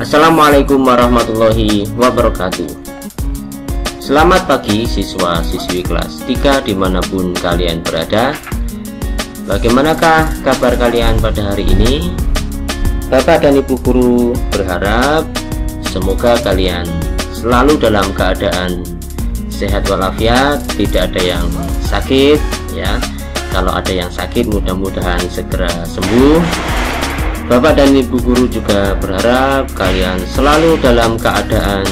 Assalamualaikum warahmatullahi wabarakatuh. Selamat pagi siswa-siswi kelas 3 dimanapun kalian berada. Bagaimanakah kabar kalian pada hari ini? Bapak dan Ibu Guru berharap semoga kalian selalu dalam keadaan sehat walafiat, tidak ada yang sakit ya. Kalau ada yang sakit mudah-mudahan segera sembuh. Bapak dan Ibu Guru juga berharap kalian selalu dalam keadaan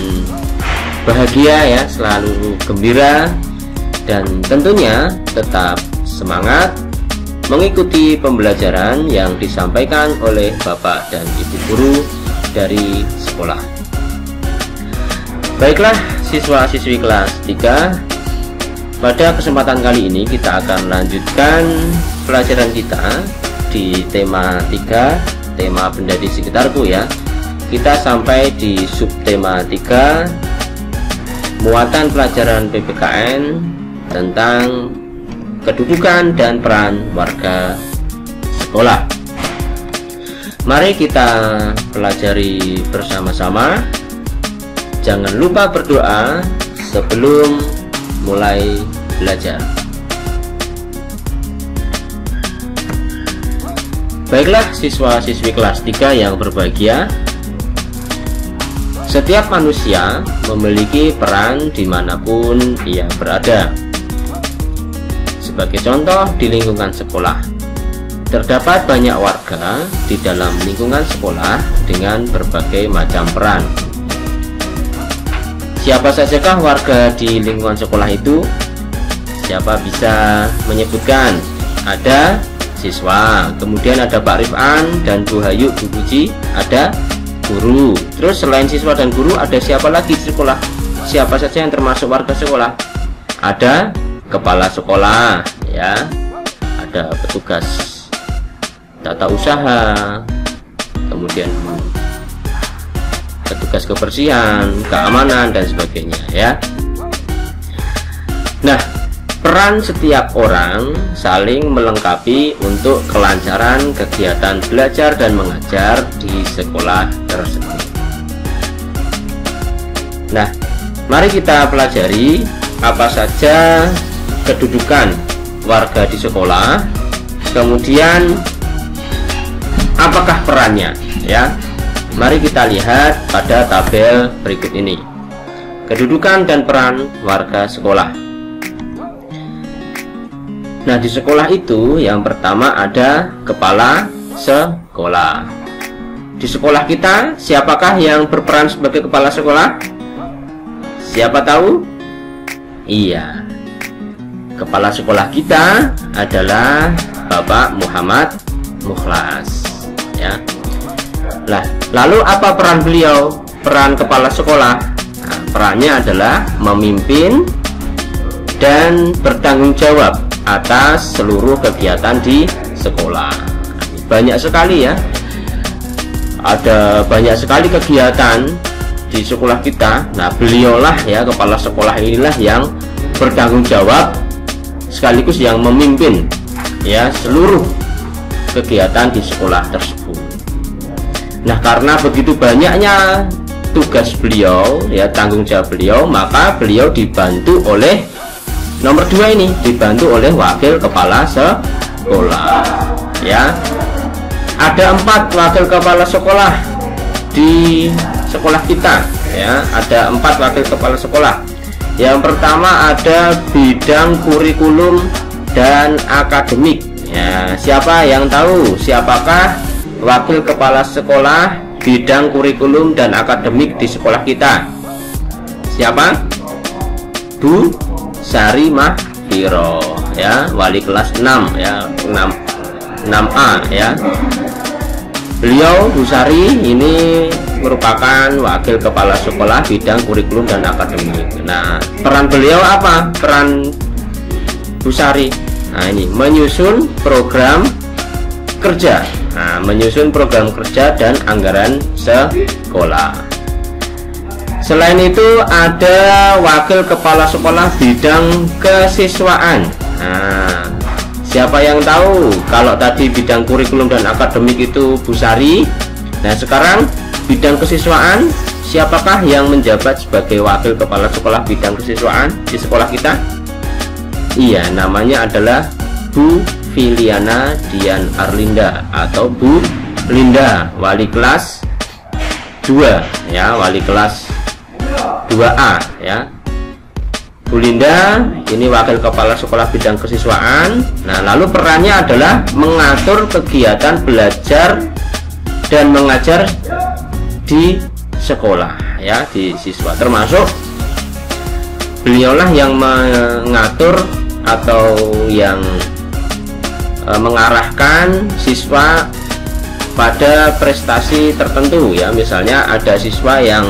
bahagia ya, selalu gembira, dan tentunya tetap semangat mengikuti pembelajaran yang disampaikan oleh Bapak dan Ibu Guru dari sekolah. Baiklah siswa-siswi kelas 3, pada kesempatan kali ini kita akan melanjutkan pelajaran kita di tema 3, tema benda di sekitarku ya. Kita sampai di subtema 3, muatan pelajaran PPKN tentang kedudukan dan peran warga sekolah. Mari kita pelajari bersama-sama. Jangan lupa berdoa sebelum mulai belajar. Baiklah siswa-siswi kelas 3 yang berbahagia, setiap manusia memiliki peran dimanapun ia berada. Sebagai contoh, di lingkungan sekolah terdapat banyak warga di dalam lingkungan sekolah dengan berbagai macam peran. Siapa sajakah warga di lingkungan sekolah itu? Siapa bisa menyebutkan? Ada siswa, kemudian ada Pak Rifan dan Bu Hayu, Bu Puji, ada guru. Terus selain siswa dan guru ada siapa lagi di sekolah? Siapa saja yang termasuk warga sekolah? Ada kepala sekolah ya, ada petugas tata usaha, kemudian petugas kebersihan, keamanan dan sebagainya ya. Nah, peran setiap orang saling melengkapi untuk kelancaran kegiatan belajar dan mengajar di sekolah tersebut. Nah, mari kita pelajari apa saja kedudukan warga di sekolah, kemudian apakah perannya ya. Mari kita lihat pada tabel berikut ini. Kedudukan dan peran warga sekolah. Nah, di sekolah itu yang pertama ada kepala sekolah. Di sekolah kita siapakah yang berperan sebagai kepala sekolah? Siapa tahu? Iya, kepala sekolah kita adalah Bapak Muhammad Mukhlas ya. Nah, lalu apa peran beliau? Peran kepala sekolah, nah, perannya adalah memimpin dan bertanggung jawab atas seluruh kegiatan di sekolah. Banyak sekali ya, ada banyak sekali kegiatan di sekolah kita. Nah, beliaulah ya, kepala sekolah inilah yang bertanggung jawab sekaligus yang memimpin ya seluruh kegiatan di sekolah tersebut. Nah, karena begitu banyaknya tugas beliau ya, tanggung jawab beliau, maka beliau dibantu oleh nomor 2 ini, dibantu oleh wakil kepala sekolah ya. Ada 4 wakil kepala sekolah di sekolah kita ya. Ada 4 wakil kepala sekolah. Yang pertama ada bidang kurikulum dan akademik ya. Siapa yang tahu siapakah wakil kepala sekolah bidang kurikulum dan akademik di sekolah kita? Siapa? Bu Sari Mahfiro ya, wali kelas 6 ya, 6A ya. Beliau Bu Sari ini merupakan wakil kepala sekolah bidang kurikulum dan akademik. Nah, peran beliau apa? Peran Bu Sari, nah ini menyusun program kerja. Nah, menyusun program kerja dan anggaran sekolah. Selain itu ada wakil kepala sekolah bidang kesiswaan. Nah, siapa yang tahu? Kalau tadi bidang kurikulum dan akademik itu Bu Sari, nah sekarang bidang kesiswaan, siapakah yang menjabat sebagai wakil kepala sekolah bidang kesiswaan di sekolah kita? Iya, namanya adalah Bu Filiana Dian Arlinda atau Bu Linda, wali kelas 2 ya, wali kelas 2A ya. Bu Linda ini wakil kepala sekolah bidang kesiswaan. Nah, lalu perannya adalah mengatur kegiatan belajar dan mengajar di sekolah ya, di siswa, termasuk beliaulah yang mengatur atau yang mengarahkan siswa pada prestasi tertentu ya. Misalnya ada siswa yang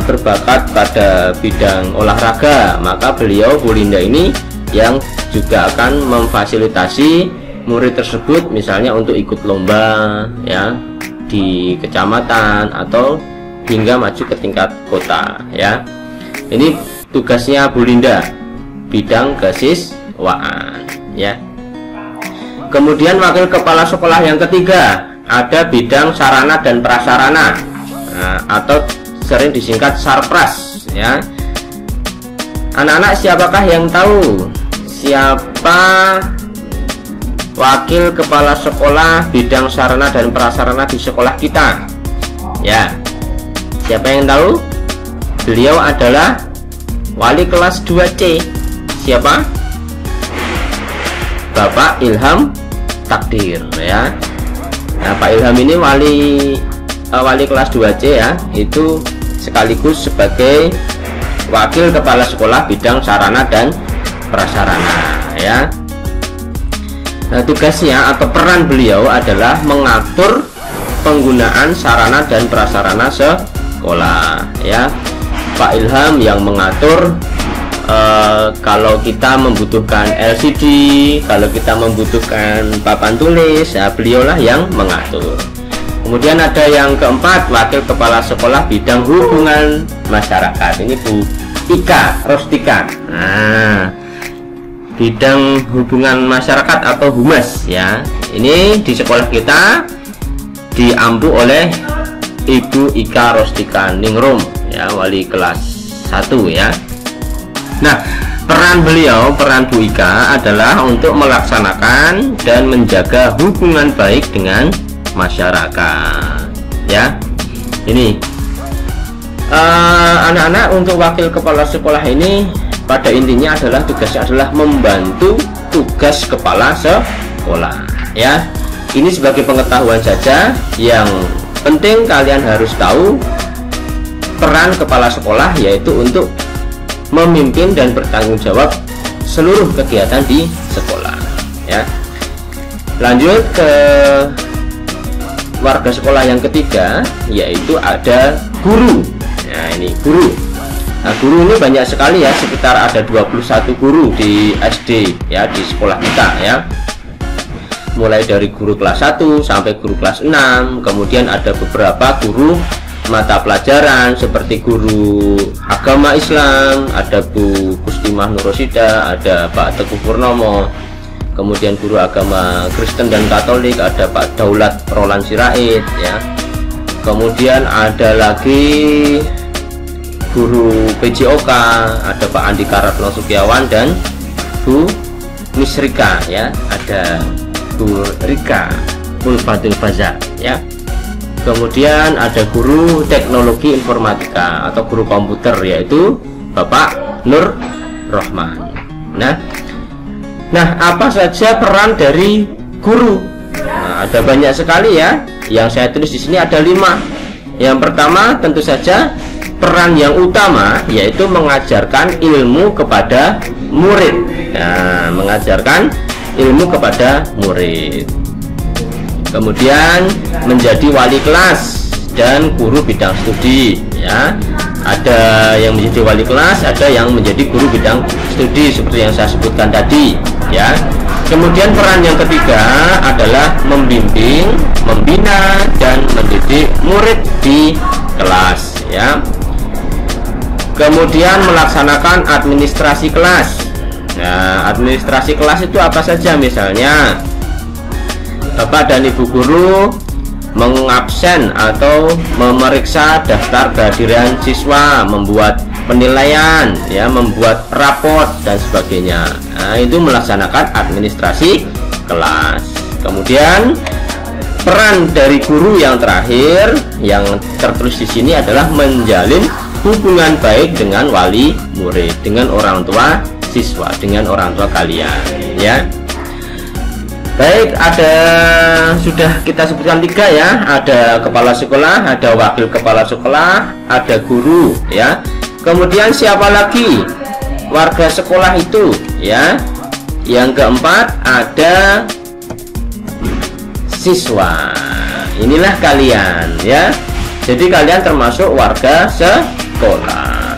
berbakat pada bidang olahraga, maka beliau Bu Linda ini yang juga akan memfasilitasi murid tersebut misalnya untuk ikut lomba ya di kecamatan atau hingga maju ke tingkat kota ya. Ini tugasnya Bu Linda, bidang kesiswaan ya. Kemudian wakil kepala sekolah yang ketiga ada bidang sarana dan prasarana, atau sering disingkat Sarpras ya. Anak-anak, siapakah yang tahu siapa wakil kepala sekolah bidang sarana dan prasarana di sekolah kita? Ya, siapa yang tahu? Beliau adalah wali kelas 2C. Siapa? Bapak Ilham Takdir ya. Nah, Pak Ilham ini wali kelas 2C ya, itu sekaligus sebagai wakil kepala sekolah bidang sarana dan prasarana ya. Nah, tugasnya atau peran beliau adalah mengatur penggunaan sarana dan prasarana sekolah ya. Pak Ilham yang mengatur kalau kita membutuhkan LCD, kalau kita membutuhkan papan tulis ya, beliaulah yang mengatur. Kemudian ada yang keempat, wakil kepala sekolah bidang hubungan masyarakat. Ini Bu Ika Rostika. Nah, bidang hubungan masyarakat atau humas ya. Ini di sekolah kita diampu oleh Ibu Ika Rostika Ningrum ya, wali kelas 1 ya. Nah, peran Bu Ika adalah untuk melaksanakan dan menjaga hubungan baik dengan masyarakat ya. Ini anak-anak, untuk wakil kepala sekolah ini pada intinya adalah tugasnya adalah membantu tugas kepala sekolah ya. Ini sebagai pengetahuan saja, yang penting kalian harus tahu peran kepala sekolah yaitu untuk memimpin dan bertanggung jawab seluruh kegiatan di sekolah ya. Lanjut ke warga sekolah yang ketiga, yaitu ada guru. Nah, ini guru. Nah, guru ini banyak sekali ya, sekitar ada 21 guru di SD ya, di sekolah kita ya. Mulai dari guru kelas 1 sampai guru kelas 6. Kemudian ada beberapa guru mata pelajaran seperti guru agama Islam, ada Bu Kustimah Nurosida, ada Pak Teguh Purnomo. Kemudian guru agama Kristen dan Katolik ada Pak Daulat Roland Sirait ya. Kemudian ada lagi guru PJOK, ada Pak Andika Ratno Sukiawan dan Bu Misrika ya, ada Bu Rika Ulfatul Faza ya. Kemudian ada guru teknologi informatika atau guru komputer, yaitu Bapak Nur Rohman. Nah, apa saja peran dari guru? Nah, ada banyak sekali ya. Yang saya tulis di sini ada 5. Yang pertama tentu saja peran yang utama yaitu mengajarkan ilmu kepada murid. Nah, mengajarkan ilmu kepada murid. Kemudian menjadi wali kelas dan guru bidang studi ya. Ada yang menjadi wali kelas, ada yang menjadi guru bidang studi seperti yang saya sebutkan tadi ya. Kemudian peran yang ketiga adalah membimbing, membina dan mendidik murid di kelas ya. Kemudian melaksanakan administrasi kelas. Nah, administrasi kelas itu apa saja? Misalnya Bapak dan Ibu guru mengabsen atau memeriksa daftar kehadiran siswa, membuat penilaian, ya, membuat raport dan sebagainya. Nah, itu melaksanakan administrasi kelas. Kemudian peran dari guru yang terakhir yang tertulis di sini adalah menjalin hubungan baik dengan wali murid, dengan orang tua siswa, dengan orang tua kalian, ya. Baik, sudah kita sebutkan 3 ya, ada kepala sekolah, ada wakil kepala sekolah, ada guru, ya. Kemudian siapa lagi? Warga sekolah itu, ya. Yang keempat ada siswa. Inilah kalian, ya. Jadi kalian termasuk warga sekolah.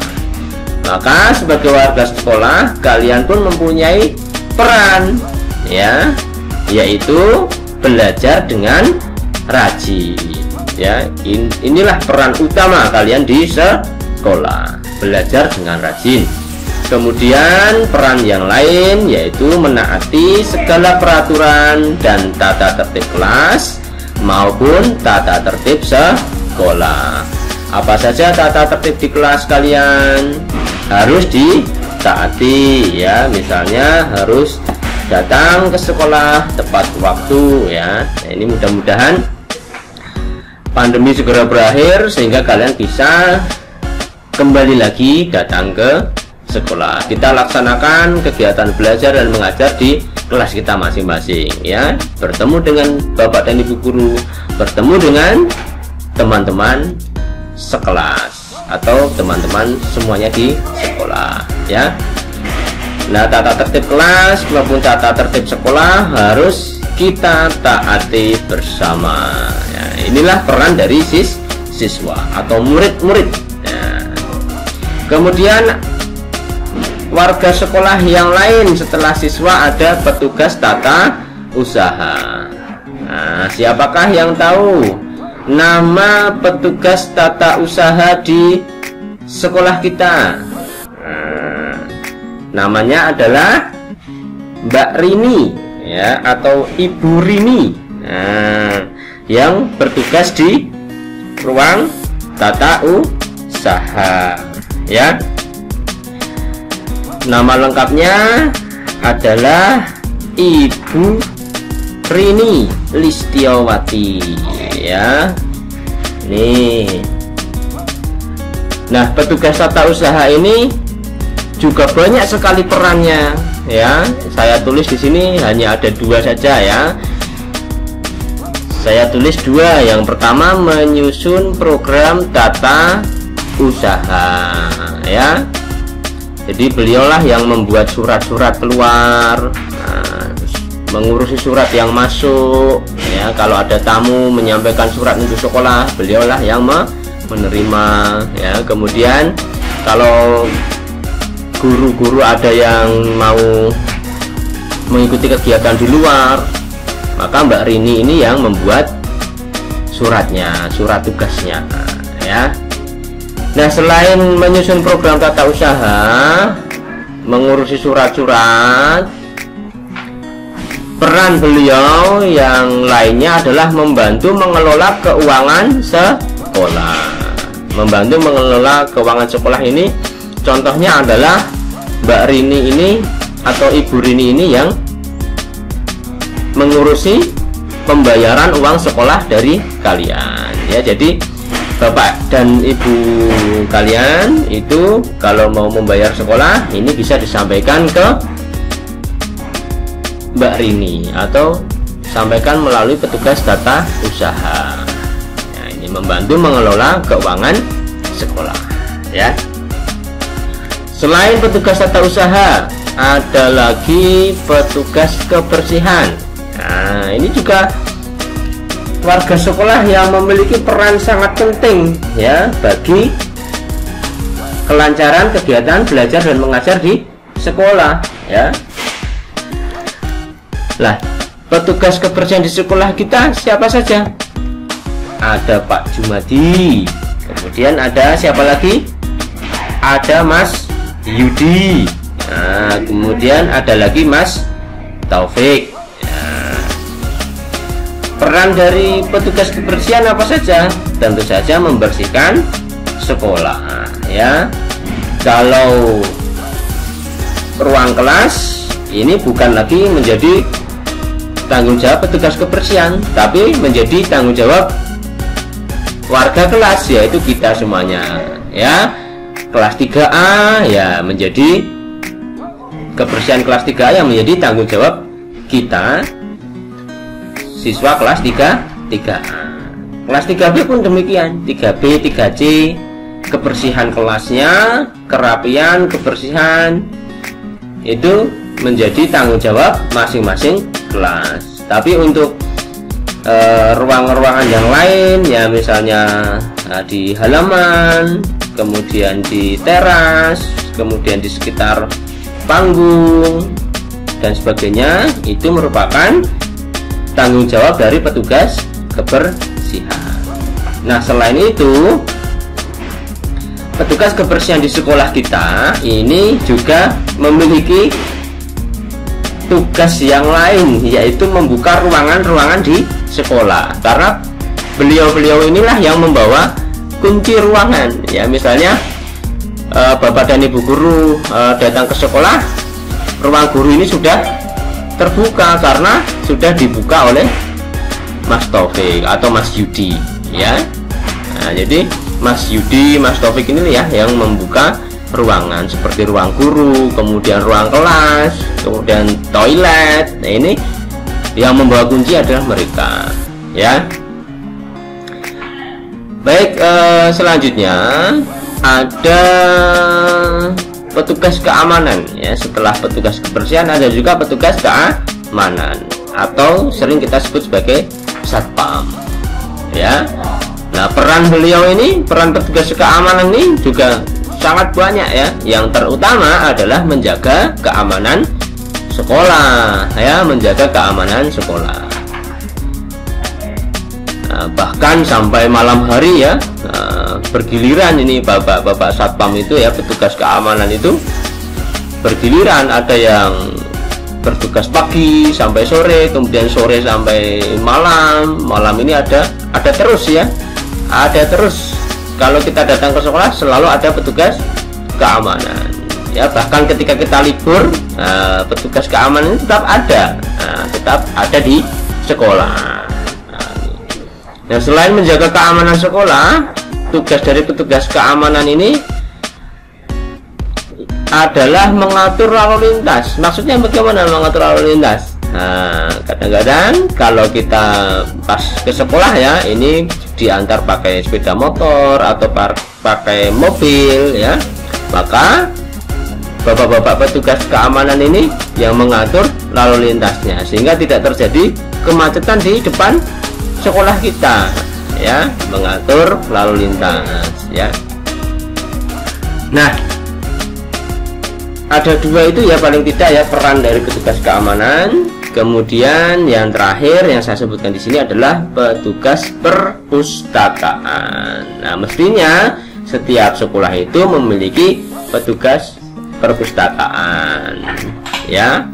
Maka sebagai warga sekolah kalian pun mempunyai peran, ya, yaitu belajar dengan rajin, ya. Inilah peran utama kalian di sekolah, belajar dengan rajin. Kemudian peran yang lain yaitu menaati segala peraturan dan tata tertib kelas maupun tata tertib sekolah. Apa saja tata tertib di kelas kalian harus ditaati, ya. Misalnya harus datang ke sekolah tepat waktu, ya. Nah, ini mudah-mudahan pandemi segera berakhir sehingga kalian bisa kembali lagi datang ke sekolah. Kita laksanakan kegiatan belajar dan mengajar di kelas kita masing-masing, ya. Bertemu dengan bapak dan ibu guru, bertemu dengan teman-teman sekelas atau teman-teman semuanya di sekolah, ya. Nah, tata tertib kelas maupun tata tertib sekolah harus kita taati bersama, ya. Inilah peran dari siswa atau murid-murid, ya. Kemudian warga sekolah yang lain setelah siswa ada petugas tata usaha. Nah, siapakah yang tahu nama petugas tata usaha di sekolah kita? Namanya adalah Mbak Rini, ya, atau Ibu Rini. Nah, yang bertugas di ruang tata usaha, ya. Nama lengkapnya adalah Ibu Rini Listiawati, ya. Nih. Nah, petugas tata usaha ini juga banyak sekali perannya, ya. Saya tulis di sini hanya ada 2 saja, ya. Saya tulis 2. Yang pertama menyusun program tata usaha, ya. Jadi beliaulah yang membuat surat-surat keluar, mengurusi surat yang masuk, ya. Kalau ada tamu menyampaikan surat untuk sekolah, beliaulah yang menerima, ya. Kemudian kalau guru-guru ada yang mau mengikuti kegiatan di luar, maka Mbak Rini ini yang membuat suratnya, surat tugasnya, ya. Nah, selain menyusun program tata usaha, mengurusi surat-surat, peran beliau yang lainnya adalah membantu mengelola keuangan sekolah. Membantu mengelola keuangan sekolah ini contohnya adalah Mbak Rini ini atau Ibu Rini ini yang mengurusi pembayaran uang sekolah dari kalian, ya. Jadi bapak dan ibu kalian itu kalau mau membayar sekolah ini bisa disampaikan ke Mbak Rini atau sampaikan melalui petugas tata usaha. Nah, ini membantu mengelola keuangan sekolah, ya. Selain petugas tata usaha, ada lagi petugas kebersihan. Nah, ini juga warga sekolah yang memiliki peran sangat penting, ya, bagi kelancaran kegiatan belajar dan mengajar di sekolah, ya. Lah, petugas kebersihan di sekolah kita siapa saja? Ada Pak Jumadi, kemudian ada siapa lagi? Ada Mas Yudi, nah, kemudian ada lagi Mas Taufik. peran dari petugas kebersihan apa saja? Tentu saja membersihkan sekolah, ya. Kalau ruang kelas ini bukan lagi menjadi tanggung jawab petugas kebersihan, tapi menjadi tanggung jawab warga kelas, yaitu kita semuanya, ya. Kelas 3A ya menjadi kebersihan kelas 3A yang menjadi tanggung jawab kita siswa kelas 3A. Kelas 3B pun demikian, 3B, 3C, kebersihan kelasnya, kerapian, kebersihan itu menjadi tanggung jawab masing-masing kelas. Tapi untuk ruang-ruangan yang lain, ya misalnya di halaman, kemudian di teras, kemudian di sekitar panggung dan sebagainya, itu merupakan tanggung jawab dari petugas kebersihan. Nah, selain itu, petugas kebersihan di sekolah kita ini juga memiliki tugas yang lain, yaitu membuka ruangan-ruangan di sekolah, karena beliau-beliau inilah yang membawa kunci ruangan, ya. Misalnya Bapak dan Ibu guru datang ke sekolah, ruang guru ini sudah terbuka karena sudah dibuka oleh Mas Taufik atau Mas Yudi, ya. Nah, jadi Mas Yudi, Mas Taufik ini ya yang membuka ruangan seperti ruang guru, kemudian ruang kelas, kemudian toilet. Nah, ini yang membawa kunci adalah mereka, ya. Baik, selanjutnya ada petugas keamanan, ya. Setelah petugas kebersihan ada juga petugas keamanan atau sering kita sebut sebagai satpam, ya. Nah, peran beliau ini, peran petugas keamanan ini juga sangat banyak, ya. Yang terutama adalah menjaga keamanan sekolah, ya, menjaga keamanan sekolah. Nah, bahkan sampai malam hari, ya, bergiliran ini bapak-bapak satpam itu, ya, petugas keamanan itu bergiliran. Ada yang bertugas pagi sampai sore, kemudian sore sampai malam. Malam ini ada terus, ya, ada terus. Kalau kita datang ke sekolah selalu ada petugas keamanan, ya. Bahkan ketika kita libur, petugas keamanan itu tetap ada di sekolah. Nah, selain menjaga keamanan sekolah, tugas dari petugas keamanan ini adalah mengatur lalu lintas. Maksudnya bagaimana mengatur lalu lintas? Nah, kadang-kadang kalau kita pas ke sekolah, ya, ini diantar pakai sepeda motor atau pakai mobil, ya, maka bapak-bapak petugas keamanan ini yang mengatur lalu lintasnya sehingga tidak terjadi kemacetan di depan sekolah kita, ya, mengatur lalu lintas, ya. Nah, ada dua itu, ya, paling tidak, ya, peran dari petugas keamanan. Kemudian yang terakhir yang saya sebutkan di sini adalah petugas perpustakaan. Nah, mestinya setiap sekolah itu memiliki petugas perpustakaan, ya.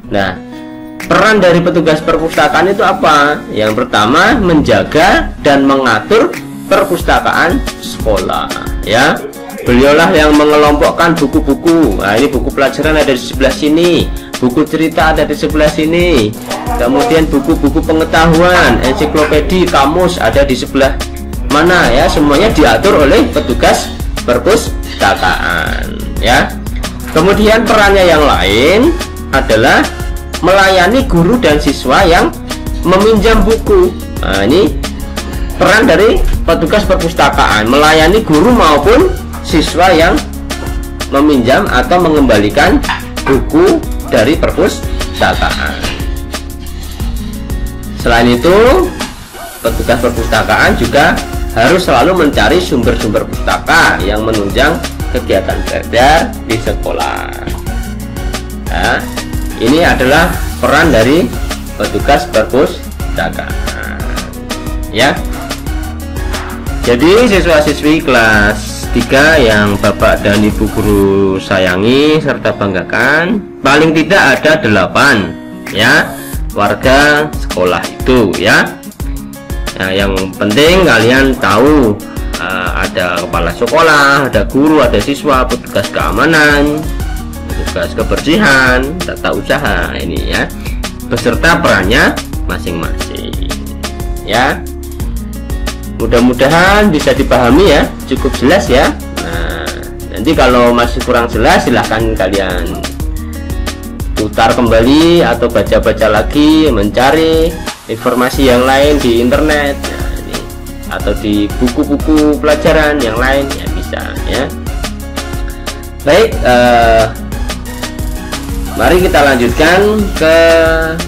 Nah, peran dari petugas perpustakaan itu apa? Yang pertama, menjaga dan mengatur perpustakaan sekolah, ya. Beliaulah yang mengelompokkan buku-buku. Nah, ini buku pelajaran ada di sebelah sini, buku cerita ada di sebelah sini, kemudian buku-buku pengetahuan, ensiklopedi, kamus ada di sebelah mana, ya. Semuanya diatur oleh petugas perpustakaan, ya. Kemudian perannya yang lain adalah melayani guru dan siswa yang meminjam buku. Nah, ini peran dari petugas perpustakaan, melayani guru maupun siswa yang meminjam atau mengembalikan buku dari perpustakaan. Selain itu, petugas perpustakaan juga harus selalu mencari sumber-sumber pustaka yang menunjang kegiatan belajar di sekolah. Nah, ini adalah peran dari petugas perpustakaan, ya. Jadi siswa-siswi kelas 3 yang Bapak dan Ibu guru sayangi serta banggakan, paling tidak ada 8, ya. warga sekolah itu ya. Nah, yang penting kalian tahu ada kepala sekolah, ada guru, ada siswa, petugas keamanan, petugas kebersihan, tata usaha ini ya, beserta perannya masing-masing ya. Mudah-mudahan bisa dipahami ya, cukup jelas ya. Nah, nanti kalau masih kurang jelas silahkan kalian putar kembali atau baca-baca lagi, mencari informasi yang lain di internet ya, ini, atau di buku-buku pelajaran yang lain ya, bisa ya. Baik, mari kita lanjutkan ke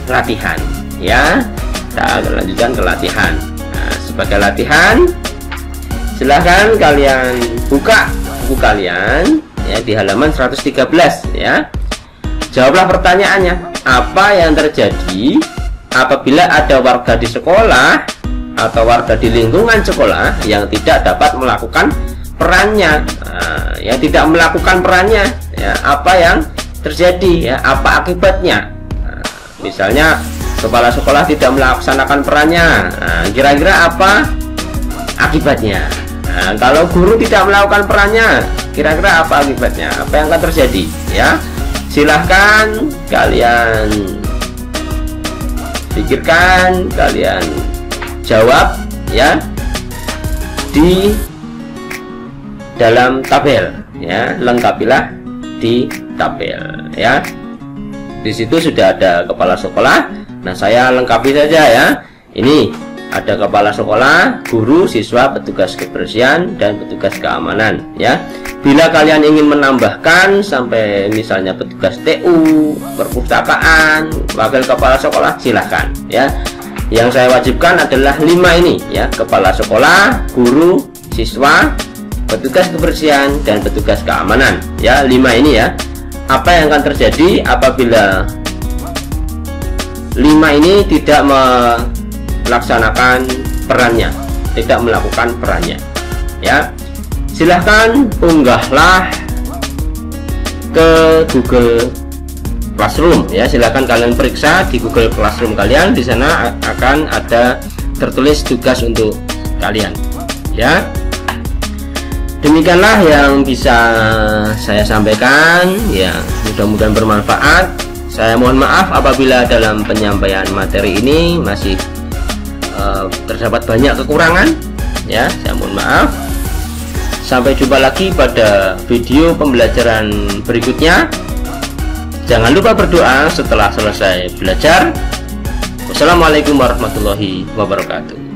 latihan ya. Kita lanjutkan ke latihan. Nah, sebagai latihan silahkan kalian buka buku kalian ya di halaman 113 ya. Jawablah pertanyaannya, apa yang terjadi apabila ada warga di sekolah atau warga di lingkungan sekolah yang tidak dapat melakukan perannya, yang tidak melakukan perannya ya, apa yang terjadi ya, apa akibatnya. Misalnya kepala sekolah tidak melaksanakan perannya, kira-kira apa akibatnya. Kalau guru tidak melakukan perannya, kira-kira apa akibatnya, apa yang akan terjadi ya. Silahkan kalian pikirkan, kalian jawab ya di dalam tabel ya, lengkapilah di tabel ya. Di situ sudah ada kepala sekolah. Nah, saya lengkapi saja ya. Ini ada kepala sekolah, guru, siswa, petugas kebersihan, dan petugas keamanan ya. Bila kalian ingin menambahkan sampai misalnya petugas TU, perpustakaan, wakil kepala sekolah, silahkan ya. Yang saya wajibkan adalah 5 ini ya, kepala sekolah, guru, siswa, petugas kebersihan, dan petugas keamanan ya. 5 ini ya. Apa yang akan terjadi apabila 5 ini tidak melaksanakan perannya, tidak melakukan perannya ya. Silahkan unggahlah ke Google Classroom ya. Silahkan kalian periksa di Google Classroom kalian, di sana akan ada tertulis tugas untuk kalian ya. Demikianlah yang bisa saya sampaikan ya, mudah-mudahan bermanfaat. Saya mohon maaf apabila dalam penyampaian materi ini masih terdapat banyak kekurangan ya, saya mohon maaf. Sampai jumpa lagi pada video pembelajaran berikutnya. Jangan lupa berdoa setelah selesai belajar. Wassalamualaikum warahmatullahi wabarakatuh.